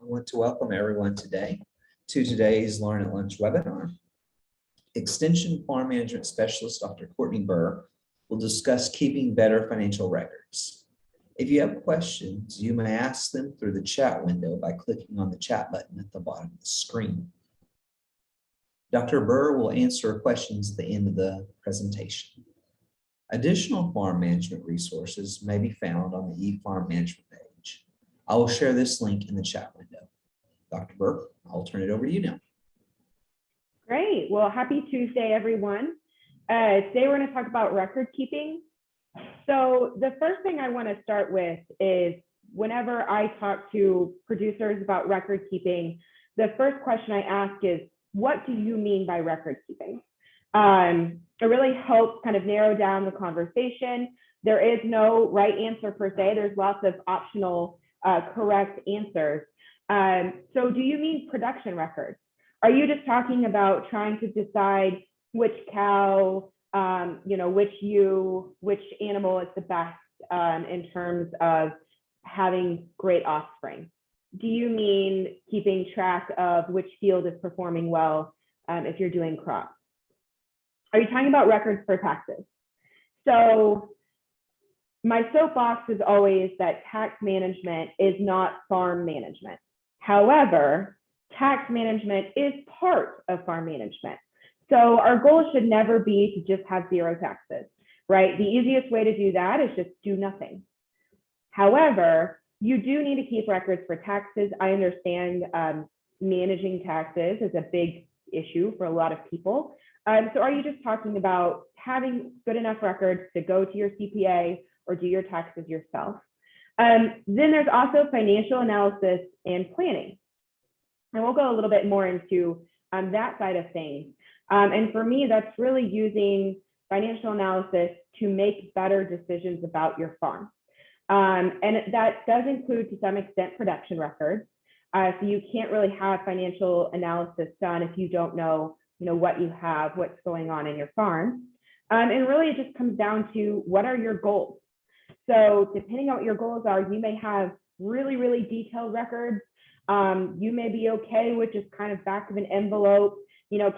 I want to welcome everyone today to today's Learn at Lunch webinar. Extension Farm Management Specialist Dr. Courtney Burr will discuss keeping better financial records. If you have questions, you may ask them through the chat window by clicking on the chat button at the bottom of the screen. Dr. Burr will answer questions at the end of the presentation. Additional farm management resources may be found on the eFarm Management page. I will share this link in the chat window. Dr. Burr, I'll turn it over to you now. Great. Well, happy Tuesday, everyone. Today we're going to talk about record keeping. So the first thing I want to start with is whenever I talk to producers about record keeping, the first question I ask is, what do you mean by record keeping? It really helps kind of narrow down the conversation. There is no right answer per se. There's lots of optional correct answers. So do you mean production records? Are you just talking about trying to decide which cow, which animal is the best in terms of having great offspring? Do you mean keeping track of which field is performing well if you're doing crops? Are you talking about records for taxes? So my soapbox is always that tax management is not farm management. However, tax management is part of farm management. So our goal should never be to just have zero taxes, right? The easiest way to do that is just do nothing. However, you do need to keep records for taxes. I understand managing taxes is a big issue for a lot of people. So are you just talking about having good enough records to go to your CPA or do your taxes yourself? Then there's also financial analysis and planning. And we'll go a little bit more into that side of things. And for me, that's really using financial analysis to make better decisions about your farm. And that does include, to some extent, production records. So you can't really have financial analysis done if you don't know, what you have, what's going on in your farm. And really, it just comes down to what are your goals. So depending on what your goals are, you may have really, really detailed records. You may be okay with just kind of back of an envelope,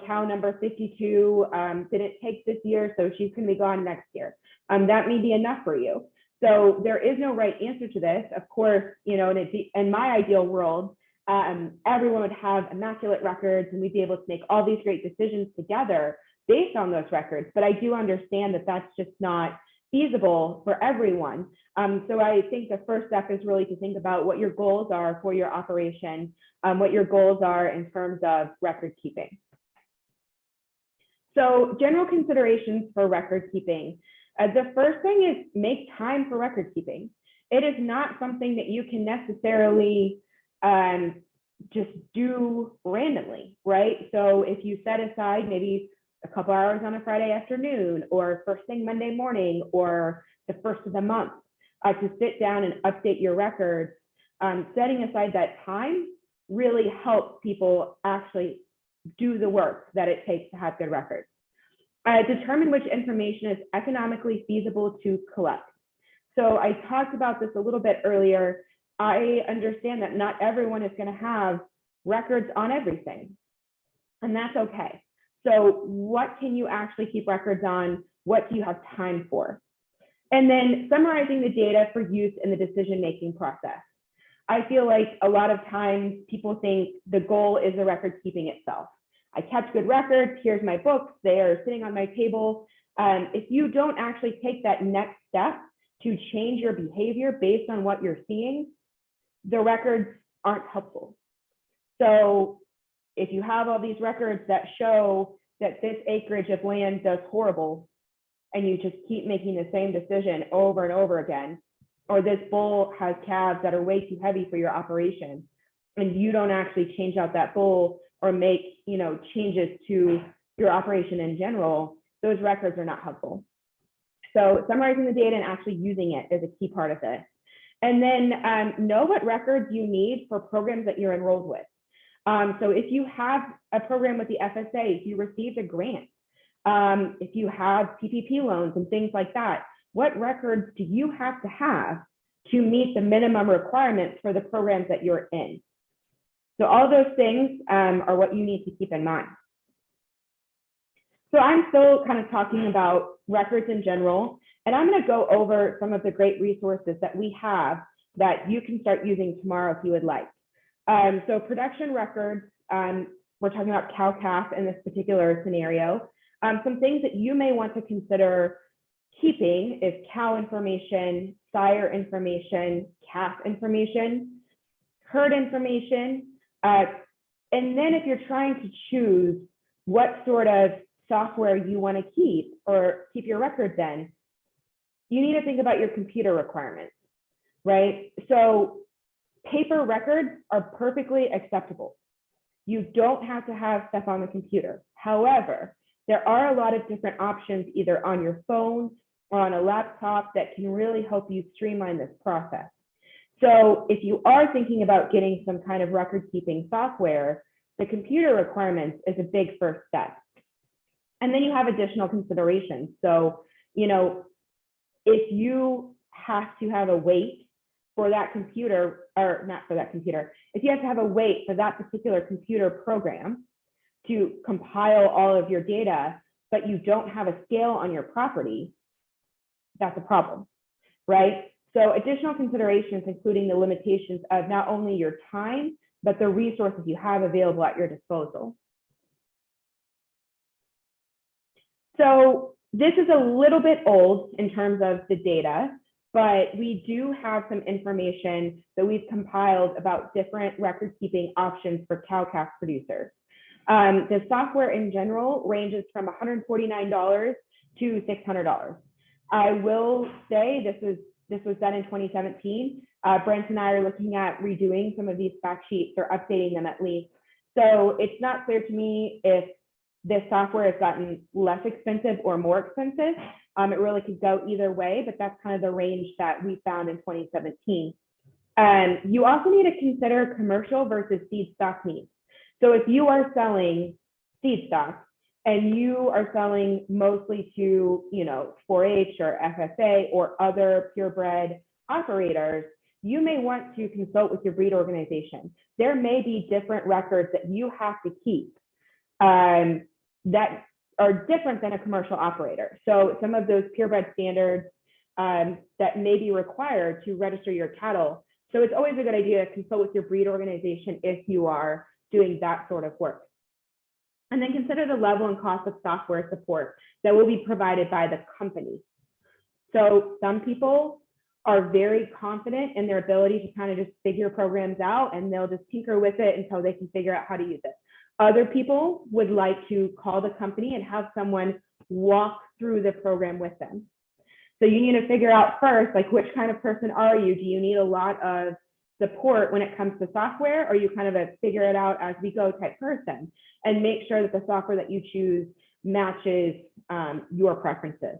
cow number 52 didn't take this year, so she's going to be gone next year. That may be enough for you. So there is no right answer to this. Of course, in my ideal world, everyone would have immaculate records and we'd be able to make all these great decisions together based on those records. But I do understand that that's just not feasible for everyone. So I think the first step is really to think about what your goals are for your operation, what your goals are in terms of record keeping. So general considerations for record keeping. The first thing is make time for record keeping. It is not something that you can necessarily just do randomly, right? So if you set aside maybe a couple hours on a Friday afternoon or first thing Monday morning or the first of the month to sit down and update your records, setting aside that time really helps people actually do the work that it takes to have good records. Determine which information is economically feasible to collect. So I talked about this a little bit earlier. I understand that not everyone is going to have records on everything, and that's okay. So what can you actually keep records on? What do you have time for? And then summarizing the data for use in the decision-making process. I feel like a lot of times people think the goal is the record keeping itself. I kept good records, here's my books, they are sitting on my table. If you don't actually take that next step to change your behavior based on what you're seeing, the records aren't helpful. So if you have all these records that show that this acreage of land does horrible, and you just keep making the same decision over and over again, or this bull has calves that are way too heavy for your operation, and you don't actually change out that bull or make changes to your operation in general, those records are not helpful. So summarizing the data and actually using it is a key part of this. And then know what records you need for programs that you're enrolled with. So if you have a program with the FSA, if you received a grant, if you have PPP loans and things like that, what records do you have to meet the minimum requirements for the programs that you're in? So all those things are what you need to keep in mind. So I'm still kind of talking about records in general, and I'm going to go over some of the great resources that we have that you can start using tomorrow if you would like. So production records, we're talking about cow-calf in this particular scenario. Some things that you may want to consider keeping is cow information, sire information, calf information, herd information, and then if you're trying to choose what sort of software you want to keep or keep your records in, you need to think about your computer requirements, right? So paper records are perfectly acceptable. You don't have to have stuff on the computer. However, there are a lot of different options either on your phone or on a laptop that can really help you streamline this process. So if you are thinking about getting some kind of record keeping software, the computer requirements is a big first step. And then you have additional considerations. So, you know, if you have to have a wait for that computer, or not for that computer, if you have to have a wait for that particular computer program to compile all of your data, but you don't have a scale on your property, that's a problem, right? So additional considerations, including the limitations of not only your time, but the resources you have available at your disposal. So this is a little bit old in terms of the data, but we do have some information that we've compiled about different record keeping options for cow-calf producers. The software in general ranges from $149 to $600. I will say this was done in 2017. Brent and I are looking at redoing some of these fact sheets or updating them at least. So it's not clear to me if this software has gotten less expensive or more expensive. It really could go either way, but that's kind of the range that we found in 2017. You also need to consider commercial versus seed stock needs. So if you are selling seed stock and you are selling mostly to, you know, 4-H or FFA or other purebred operators, you may want to consult with your breed organization. There may be different records that you have to keep that are different than a commercial operator. So some of those purebred standards that may be required to register your cattle. So it's always a good idea to consult with your breed organization if you are doing that sort of work. And then consider the level and cost of software support that will be provided by the company. So some people are very confident in their ability to kind of just figure programs out and they'll just tinker with it until they can figure out how to use it. Other people would like to call the company and have someone walk through the program with them. So you need to figure out first, like, which kind of person are you? Do you need a lot of support when it comes to software, or are you kind of a figure it out as we go type person? And make sure that the software that you choose matches your preferences.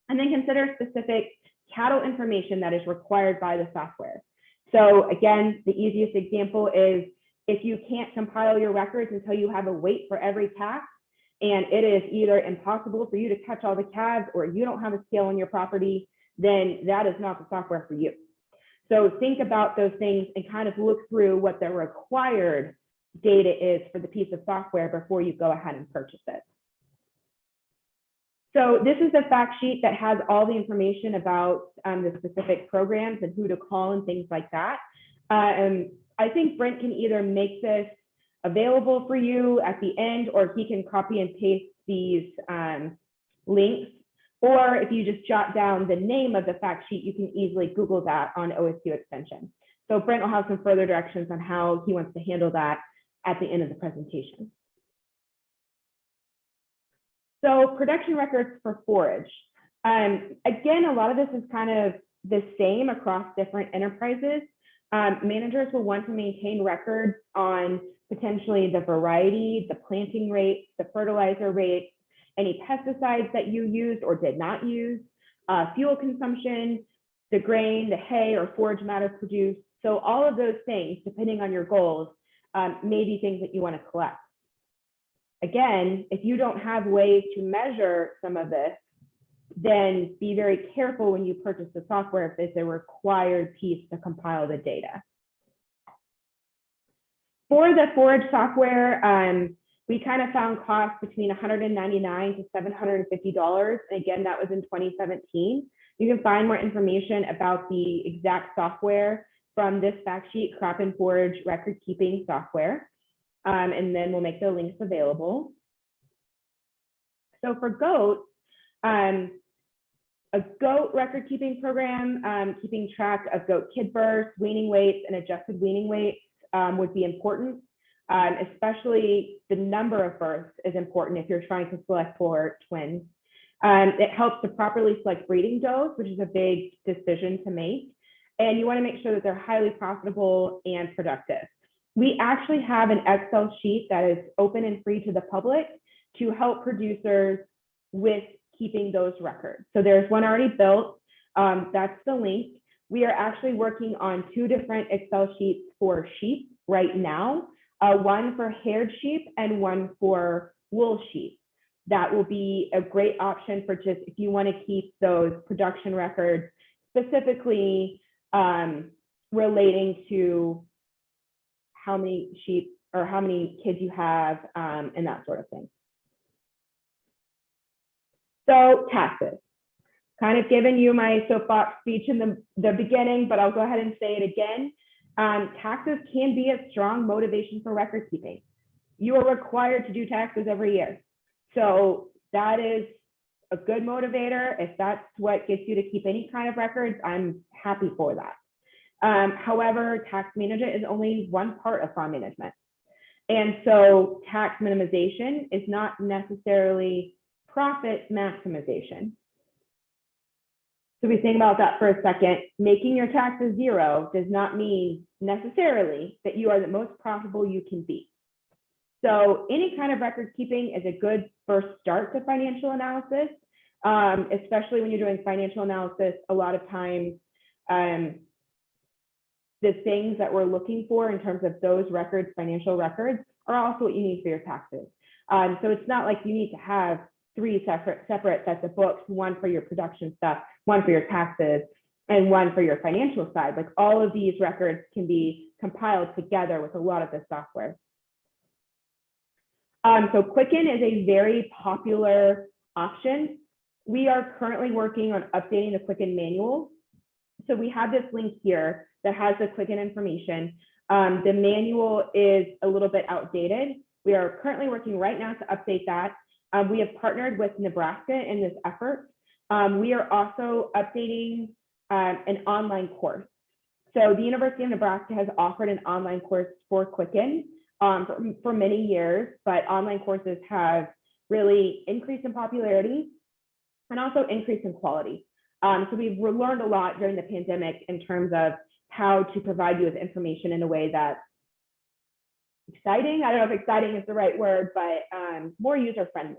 And then consider specific cattle information that is required by the software. So again, the easiest example is if you can't compile your records until you have a weight for every calf, and it is either impossible for you to catch all the calves or you don't have a scale on your property, then that is not the software for you. So think about those things and kind of look through what the required data is for the piece of software before you go ahead and purchase it. So this is a fact sheet that has all the information about the specific programs and who to call and things like that. I think Brent can either make this available for you at the end, or he can copy and paste these links. Or if you just jot down the name of the fact sheet, you can easily Google that on OSU Extension. So Brent will have some further directions on how he wants to handle that at the end of the presentation. So production records for forage. Again, a lot of this is kind of the same across different enterprises. Managers will want to maintain records on potentially the variety, the planting rates, the fertilizer rates, any pesticides that you used or did not use, fuel consumption, the grain, the hay or forage matter produced. So all of those things, depending on your goals, may be things that you want to collect. Again, if you don't have ways to measure some of this, then be very careful when you purchase the software if it's a required piece to compile the data. For the forage software, we kind of found costs between $199 to $750. And again, that was in 2017. You can find more information about the exact software from this fact sheet, Crop and Forage record keeping software. And then we'll make the links available. So for goats, a goat record keeping program, keeping track of goat kid births, weaning weights, and adjusted weaning weights would be important. Especially the number of births is important if you're trying to select for twins. It helps to properly select breeding does, which is a big decision to make. And you want to make sure that they're highly profitable and productive. We actually have an Excel sheet that is open and free to the public to help producers with keeping those records. So there's one already built. That's the link. We are actually working on 2 different Excel sheets for sheep right now, one for haired sheep and one for wool sheep. That will be a great option for just if you want to keep those production records, specifically relating to how many sheep or how many kids you have and that sort of thing. So taxes, kind of given you my soapbox speech in the beginning, but I'll go ahead and say it again. Taxes can be a strong motivation for record keeping. You are required to do taxes every year. So that is a good motivator. If that's what gets you to keep any kind of records, I'm happy for that. However, tax management is only one part of farm management. And so tax minimization is not necessarily profit maximization. So we think about that for a second. Making your taxes zero does not mean necessarily that you are the most profitable you can be. So any kind of record keeping is a good first start to financial analysis, especially when you're doing financial analysis. A lot of times, the things that we're looking for in terms of those records, financial records, are also what you need for your taxes. So it's not like you need to have 3 separate sets of books, one for your production stuff, one for your taxes, and one for your financial side. Like all of these records can be compiled together with a lot of the software. So Quicken is a very popular option. We are currently working on updating the Quicken manual. So we have this link here that has the Quicken information. The manual is a little bit outdated. We are currently working right now to update that. We have partnered with Nebraska in this effort. We are also updating an online course. So the University of Nebraska has offered an online course for Quicken for many years, but online courses have really increased in popularity and also increased in quality. So we've learned a lot during the pandemic in terms of how to provide you with information in a way that's exciting. I don't know if exciting is the right word, but more user-friendly.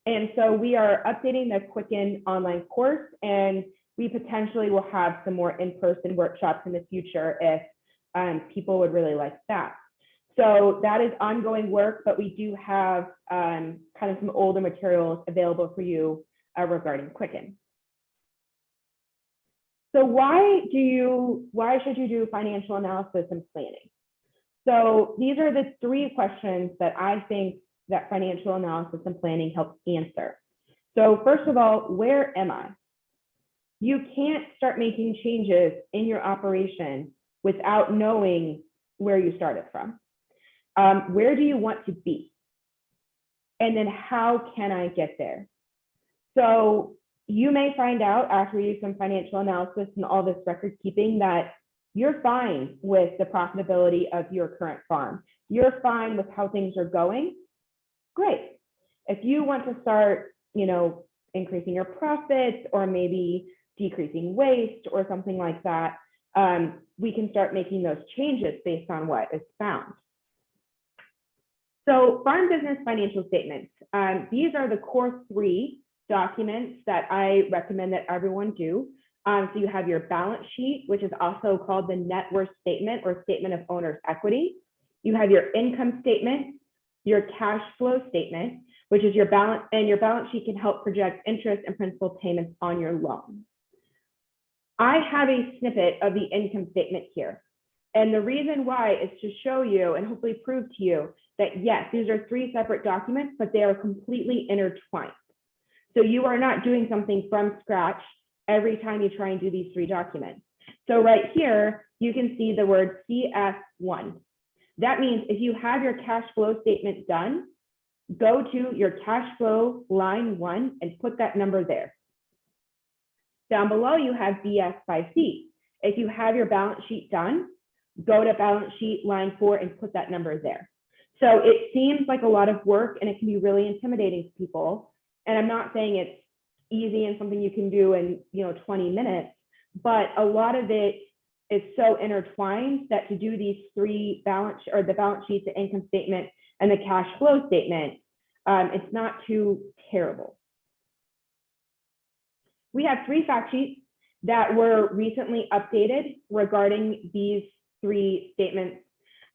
And so we are updating the Quicken online course, and we potentially will have some more in-person workshops in the future if people would really like that. So that is ongoing work, but we do have kind of some older materials available for you regarding Quicken. So why should you do financial analysis and planning? So these are the 3 questions that I think that financial analysis and planning helps answer. So first of all, where am I? You can't start making changes in your operation without knowing where you started from. Where do you want to be? And then how can I get there? So you may find out after you do some financial analysis and all this record keeping that you're fine with the profitability of your current farm. You're fine with how things are going. Great. If you want to start, increasing your profits or maybe decreasing waste or something like that, we can start making those changes based on what is found. So farm business financial statements. These are the core 3 documents that I recommend that everyone do. So you have your balance sheet, which is also called the net worth statement or statement of owner's equity. You have your income statement, your cash flow statement, which is your balance, and your balance sheet can help project interest and principal payments on your loan. I have a snippet of the income statement here. And the reason why is to show you and hopefully prove to you that yes, these are 3 separate documents, but they are completely intertwined. So you are not doing something from scratch every time you try and do these 3 documents. So right here, you can see the word CS1. That means if you have your cash flow statement done, go to your cash flow line 1 and put that number there. Down below, you have BS5C. If you have your balance sheet done, go to balance sheet line 4 and put that number there. So it seems like a lot of work and it can be really intimidating to people. And I'm not saying it's easy and something you can do in 20 minutes, but a lot of it is so intertwined that to do these 3 the balance sheet, the income statement, and the cash flow statement, it's not too terrible. We have 3 fact sheets that were recently updated regarding these 3 statements.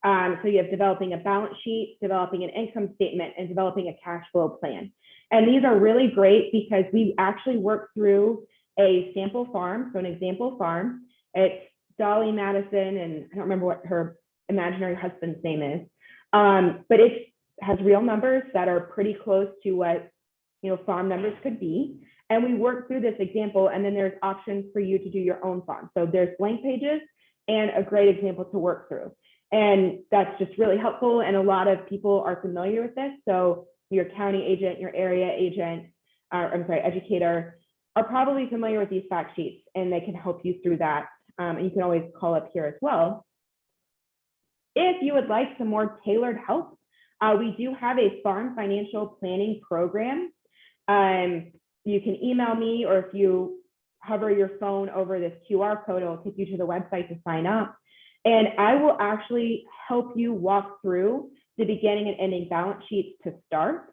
So you have developing a balance sheet, developing an income statement, and developing a cash flow plan. And these are really great because we actually worked through a sample farm, so an example farm. It's Dolly Madison, and I don't remember what her imaginary husband's name is, but it has real numbers that are pretty close to what farm numbers could be. And we worked through this example, and then there's options for you to do your own farm. So there's blank pages and a great example to work through. And that's just really helpful. And a lot of people are familiar with this. So your county agent, your area agent, educator are probably familiar with these fact sheets, and they can help you through that. And you can always call up here as well. If you would like some more tailored help, we do have a farm financial planning program. You can email me, or if you hover your phone over this QR code, it'll take you to the website to sign up. And I will actually help you walk through the beginning and ending balance sheets to start.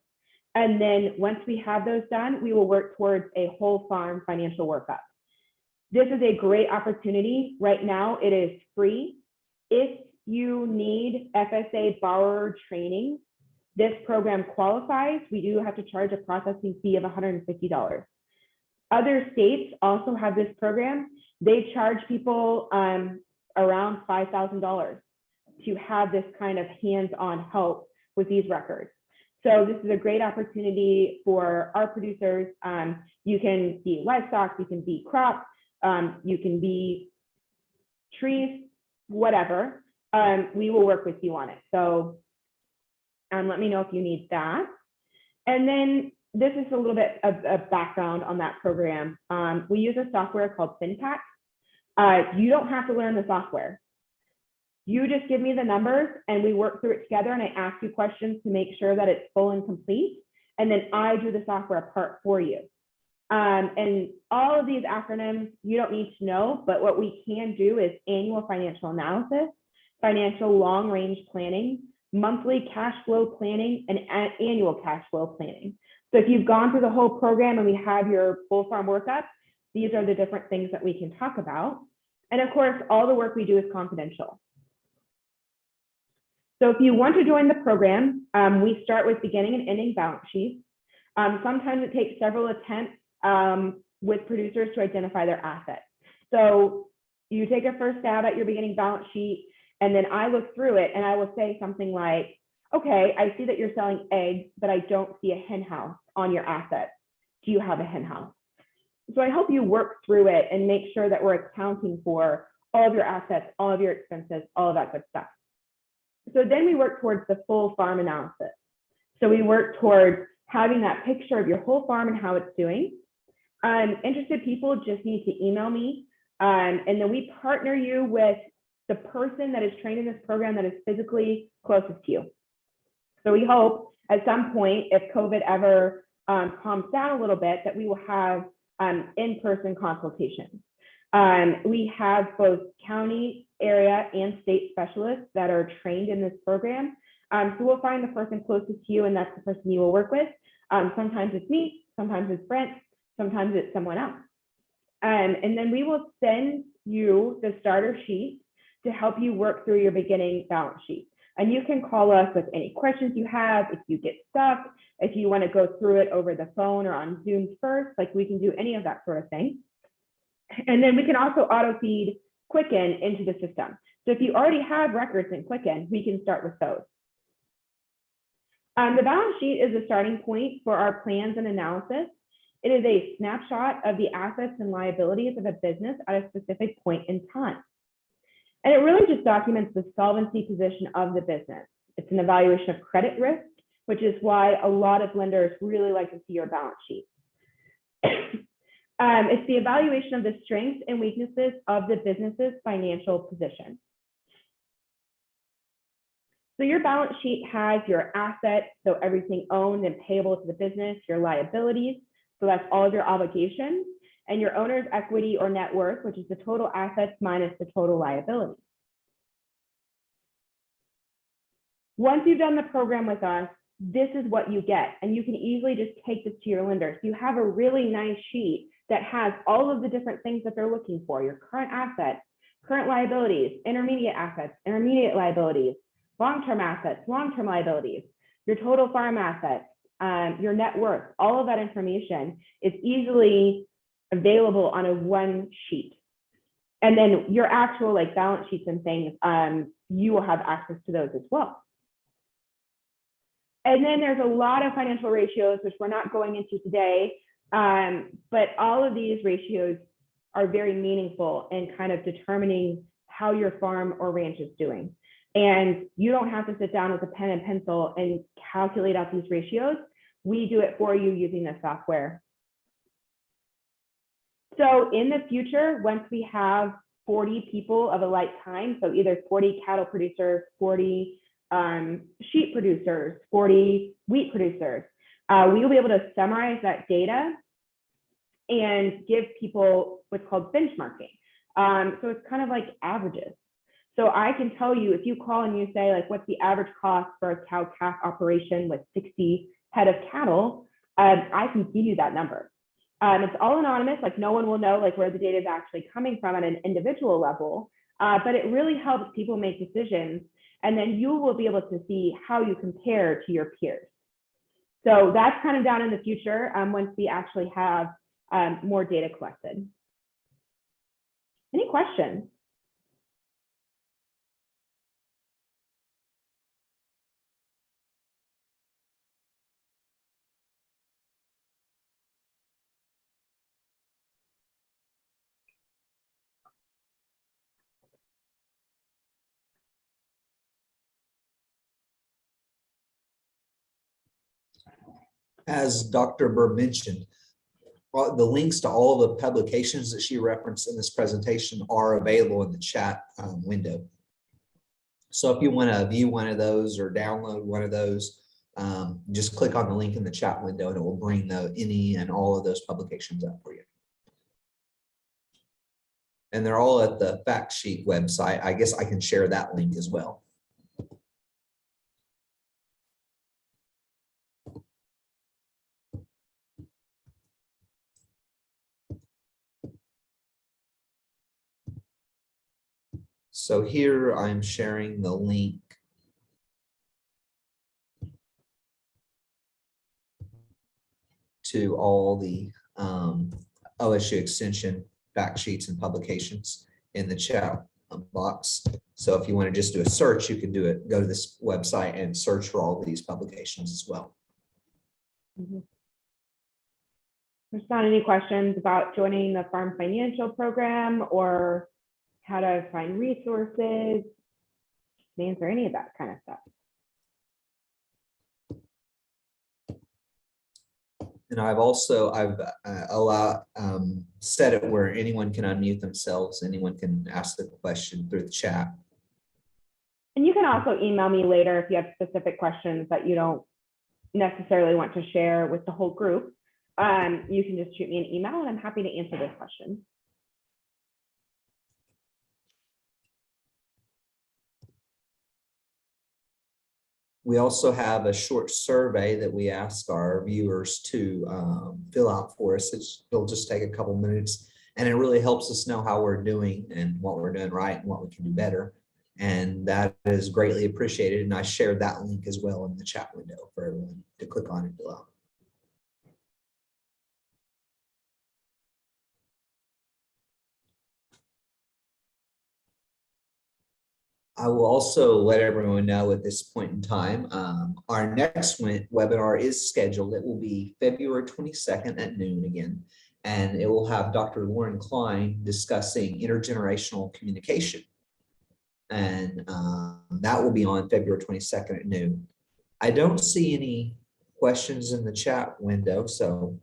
And then once we have those done, we will work towards a whole farm financial workup. This is a great opportunity. Right now, it is free. If you need FSA borrower training, this program qualifies. We do have to charge a processing fee of $150. Other states also have this program. They charge people around $5,000 to have this kind of hands-on help with these records. So this is a great opportunity for our producers. You can be livestock, you can be crops, you can be trees, whatever. We will work with you on it. So let me know if you need that. And then this is a little bit of background on that program. We use a software called FinPack. You don't have to learn the software. You just give me the numbers and we work through it together, and I ask you questions to make sure that it's full and complete. And then I do the software part for you. And all of these acronyms you don't need to know, but what we can do is annual financial analysis, financial long range planning, monthly cash flow planning, and annual cash flow planning. So if you've gone through the whole program and we have your full farm workup, these are the different things that we can talk about. And of course, all the work we do is confidential. So if you want to join the program, we start with beginning and ending balance sheets. Sometimes it takes several attempts with producers to identify their assets. So you take a first stab at your beginning balance sheet, and then I look through it and I will say something like, okay, I see that you're selling eggs, but I don't see a hen house on your assets. Do you have a hen house? So I help you work through it and make sure that we're accounting for all of your assets, all of your expenses, all of that good stuff. So then we work towards the full farm analysis. So we work towards having that picture of your whole farm and how it's doing. Interested people just need to email me, and then we partner you with the person that is trained in this program that is physically closest to you. So we hope at some point, if COVID ever calms down a little bit, that we will have in-person consultations. We have both county, area, and state specialists that are trained in this program. So we'll find the person closest to you, and that's the person you will work with. Sometimes it's me, sometimes it's Brent, sometimes it's someone else. And then we will send you the starter sheet to help you work through your beginning balance sheet. And you can call us with any questions you have, if you get stuck, if you want to go through it over the phone or on Zoom first, like we can do any of that sort of thing. And then we can also auto feed Quicken into the system. So if you already have records in Quicken, we can start with those. The balance sheet is a starting point for our plans and analysis. It is a snapshot of the assets and liabilities of a business at a specific point in time. And it really just documents the solvency position of the business. It's an evaluation of credit risk, which is why a lot of lenders really like to see your balance sheet. It's the evaluation of the strengths and weaknesses of the business's financial position. So your balance sheet has your assets, so everything owned and payable to the business, your liabilities, so that's all of your obligations, and your owner's equity or net worth, which is the total assets minus the total liabilities. Once you've done the program with us, this is what you get, and you can easily just take this to your lenders. You have a really nice sheet that has all of the different things that they're looking for, your current assets, current liabilities, intermediate assets, intermediate liabilities, long-term assets, long-term liabilities, your total farm assets, your net worth. All of that information is easily available on a one sheet. And then your actual like balance sheets and things, you will have access to those as well. And then there's a lot of financial ratios, which we're not going into today, but all of these ratios are very meaningful in kind of determining how your farm or ranch is doing. And you don't have to sit down with a pen and pencil and calculate out these ratios. We do it for you using the software. So in the future, once we have 40 people of a like kind, so either 40 cattle producers, 40 sheep producers, 40 wheat producers, we will be able to summarize that data and give people what's called benchmarking. So it's kind of like averages. So I can tell you, if you call and you say, like, what's the average cost for a cow-calf operation with 60 head of cattle, I can give you that number. It's all anonymous, like no one will know like where the data is actually coming from at an individual level, but it really helps people make decisions. And then you will be able to see how you compare to your peers. So that's kind of down in the future once we actually have more data collected. Any questions? As Dr. Burr mentioned, the links to all the publications that she referenced in this presentation are available in the chat window. So if you want to view one of those or download one of those, just click on the link in the chat window and it will bring any and all of those publications up for you. And they're all at the fact sheet website. I guess I can share that link as well. So here I'm sharing the link to all the OSU Extension fact sheets and publications in the chat box. So if you want to just do a search, you can do it. Go to this website and search for all of these publications as well. There's not any questions about joining the Farm Financial Program or how to find resources, answer any of that kind of stuff. And I've set it where anyone can unmute themselves. Anyone can ask the question through the chat. And you can also email me later if you have specific questions that you don't necessarily want to share with the whole group. You can just shoot me an email and I'm happy to answer those questions. We also have a short survey that we ask our viewers to fill out for us. It'll just take a couple minutes and it really helps us know how we're doing and what we're doing right and what we can do better. And that is greatly appreciated. And I shared that link as well in the chat window for everyone to click on and fill out. I will also let everyone know at this point in time, our next webinar is scheduled. It will be February 22nd at noon again. And it will have Dr. Lauren Klein discussing intergenerational communication. And that will be on February 22nd at noon. I don't see any questions in the chat window. So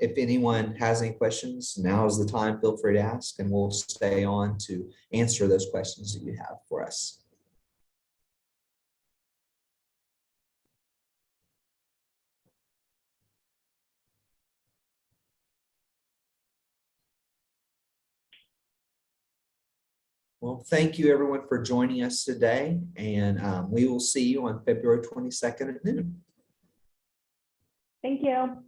if anyone has any questions, now is the time. Feel free to ask, and we'll stay on to answer those questions that you have for us. Well, thank you everyone for joining us today, and we will see you on February 22nd at noon. Thank you.